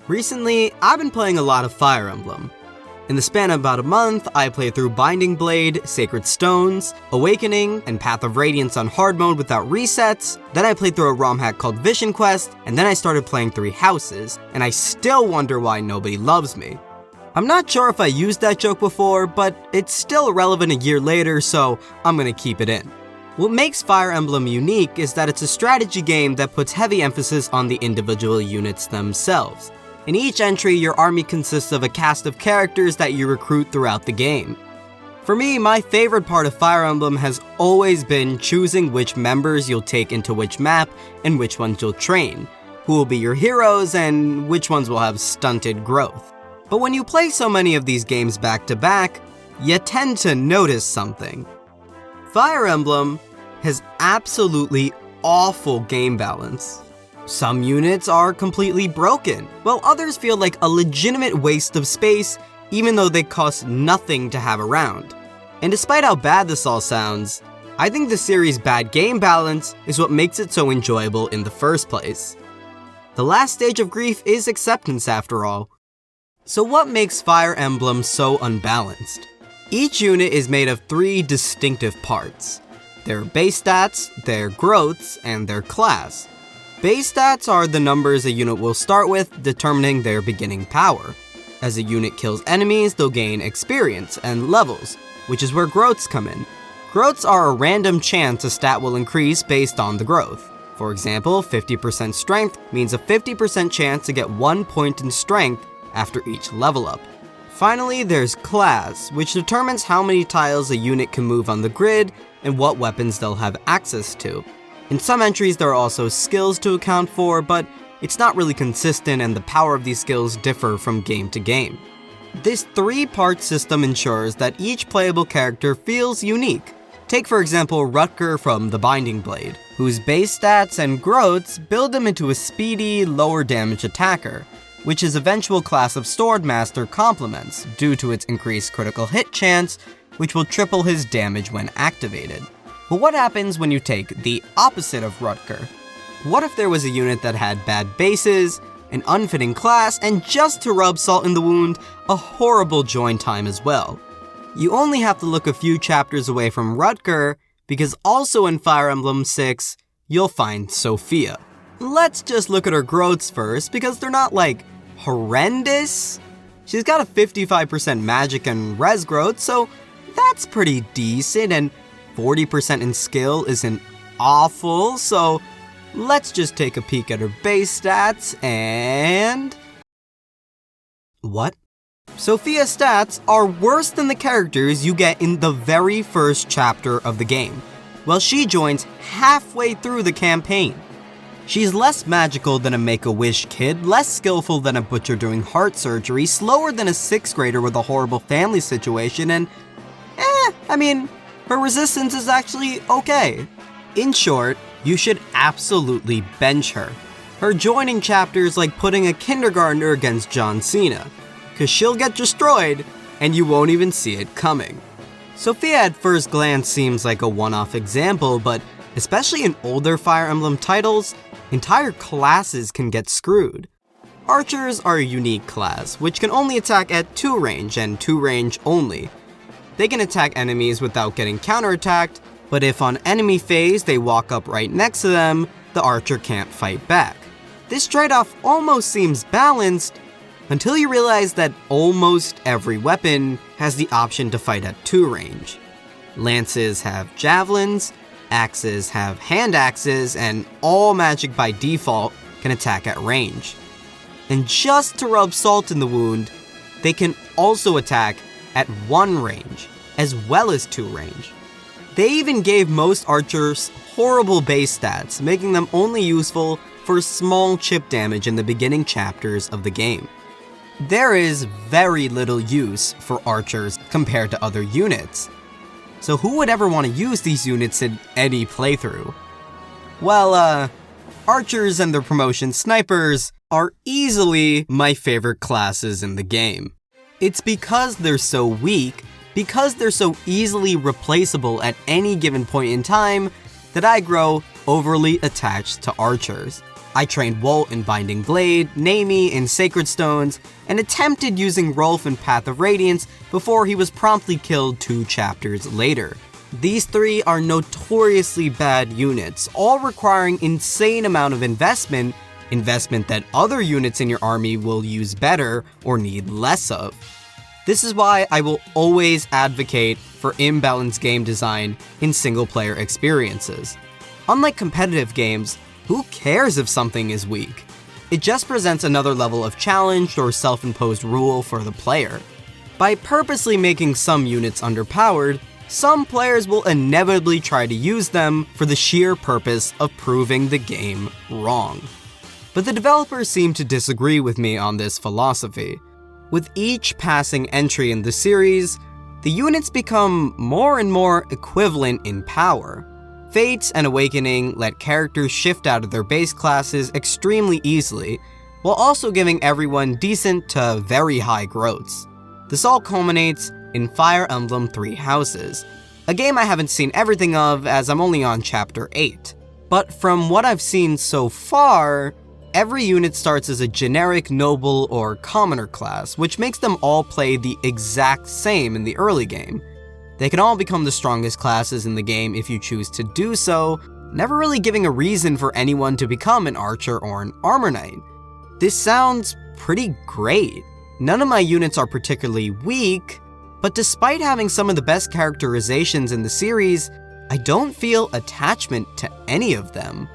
Recently, I've been playing a lot of Fire Emblem. In the span of about a month, I played through Binding Blade, Sacred Stones, Awakening, and Path of Radiance on hard mode without resets. Then I played through a ROM hack called Vision Quest, and then I started playing 3 Houses, and I still wonder why nobody loves me. I'm not sure if I used that joke before, but it's still relevant a year later, so I'm gonna keep it in. What makes Fire Emblem unique is that it's a strategy game that puts heavy emphasis on the individual units themselves. In each entry, your army consists of a cast of characters that you recruit throughout the game. For me, my favorite part of Fire Emblem has always been choosing which members you'll take into which map and which ones you'll train, who will be your heroes and which ones will have stunted growth. But when you play so many of these games back to back, you tend to notice something. Fire Emblem has absolutely awful game balance. Some units are completely broken, while others feel like a legitimate waste of space even though they cost nothing to have around. And despite how bad this all sounds, I think the series' bad game balance is what makes it so enjoyable in the first place. The last stage of grief is acceptance after all. So what makes Fire Emblem so unbalanced? Each unit is made of 3 distinctive parts: their base stats, their growths, and their class. Base stats are the numbers a unit will start with, determining their beginning power. As a unit kills enemies, they'll gain experience and levels, which is where growths come in. Growths are a random chance a stat will increase based on the growth. For example, 50% strength means a 50% chance to get 1 point in strength after each level up. Finally, there's class, which determines how many tiles a unit can move on the grid and what weapons they'll have access to. In some entries, there are also skills to account for, but it's not really consistent and the power of these skills differ from game to game. This 3-part system ensures that each playable character feels unique. Take for example Rutger from the Binding Blade, whose base stats and growths build him into a speedy, lower damage attacker, which his eventual class of Swordmaster complements due to its increased critical hit chance, which will triple his damage when activated. But what happens when you take the opposite of Rutger? What if there was a unit that had bad bases, an unfitting class, and just to rub salt in the wound, a horrible join time as well? You only have to look a few chapters away from Rutger, because also in Fire Emblem 6, you'll find Sophia. Let's just look at her growths first, because they're not like horrendous. She's got a 55% magic and res growth, so that's pretty decent, and 40% in skill isn't awful, so let's just take a peek at her base stats and... What? Sophia's stats are worse than the characters you get in the very first chapter of the game, while she joins halfway through the campaign. She's less magical than a Make-A-Wish kid, less skillful than a butcher doing heart surgery, slower than a 6th grader with a horrible family situation, and her resistance is actually okay. In short, you should absolutely bench her. Her joining chapter is like putting a kindergartner against John Cena, cause she'll get destroyed and you won't even see it coming. Sophia at first glance seems like a one-off example, but especially in older Fire Emblem titles, entire classes can get screwed. Archers are a unique class, which can only attack at 2 range and 2 range only. They can attack enemies without getting counterattacked, but if on enemy phase they walk up right next to them, the archer can't fight back. This trade-off almost seems balanced, until you realize that almost every weapon has the option to fight at 2 range. Lances have javelins, axes have hand axes, and all magic by default can attack at range. And just to rub salt in the wound, they can also attack at 1 range, as well as 2 range. They even gave most archers horrible base stats, making them only useful for small chip damage in the beginning chapters of the game. There is very little use for archers compared to other units, so who would ever want to use these units in any playthrough? Well, archers and their promotion snipers are easily my favorite classes in the game. It's because they're so weak, because they're so easily replaceable at any given point in time, that I grow overly attached to archers. I trained Wolt in Binding Blade, Naimi in Sacred Stones, and attempted using Rolf in Path of Radiance before he was promptly killed 2 chapters later. These 3 are notoriously bad units, all requiring insane amount of investment that other units in your army will use better or need less of. This is why I will always advocate for imbalanced game design in single-player experiences. Unlike competitive games, who cares if something is weak? It just presents another level of challenge or self-imposed rule for the player. By purposely making some units underpowered, some players will inevitably try to use them for the sheer purpose of proving the game wrong. But the developers seem to disagree with me on this philosophy. With each passing entry in the series, the units become more and more equivalent in power. Fates and Awakening let characters shift out of their base classes extremely easily, while also giving everyone decent to very high growths. This all culminates in Fire Emblem Three Houses, a game I haven't seen everything of as I'm only on Chapter 8. But from what I've seen so far, every unit starts as a generic noble or commoner class, which makes them all play the exact same in the early game. They can all become the strongest classes in the game if you choose to do so, never really giving a reason for anyone to become an archer or an armor knight. This sounds pretty great. None of my units are particularly weak, but despite having some of the best characterizations in the series, I don't feel attachment to any of them.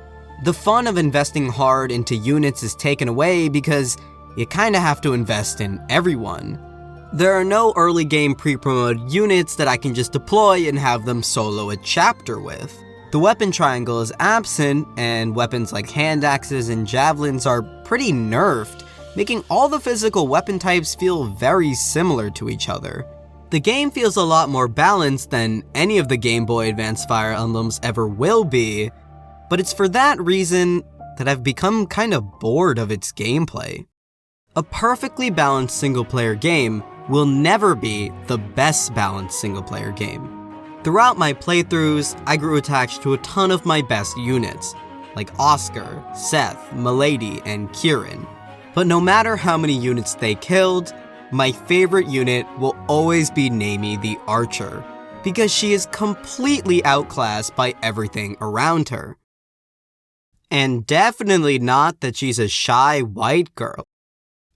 The fun of investing hard into units is taken away because you kinda have to invest in everyone. There are no early game pre-promoted units that I can just deploy and have them solo a chapter with. The weapon triangle is absent, and weapons like hand axes and javelins are pretty nerfed, making all the physical weapon types feel very similar to each other. The game feels a lot more balanced than any of the Game Boy Advance Fire Emblems ever will be, but it's for that reason that I've become kind of bored of its gameplay. A perfectly balanced single-player game will never be the best balanced single-player game. Throughout my playthroughs, I grew attached to a ton of my best units, like Oscar, Seth, Milady, and Kieran. But no matter how many units they killed, my favorite unit will always be Naimi the Archer, because she is completely outclassed by everything around her. And definitely not that she's a shy white girl.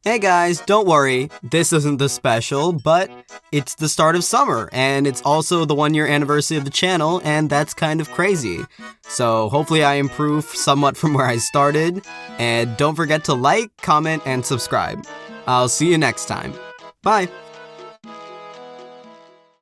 Hey guys, don't worry, this isn't the special, but it's the start of summer, and it's also the 1-year anniversary of the channel, and that's kind of crazy. So hopefully I improve somewhat from where I started, and don't forget to like, comment, and subscribe. I'll see you next time. Bye!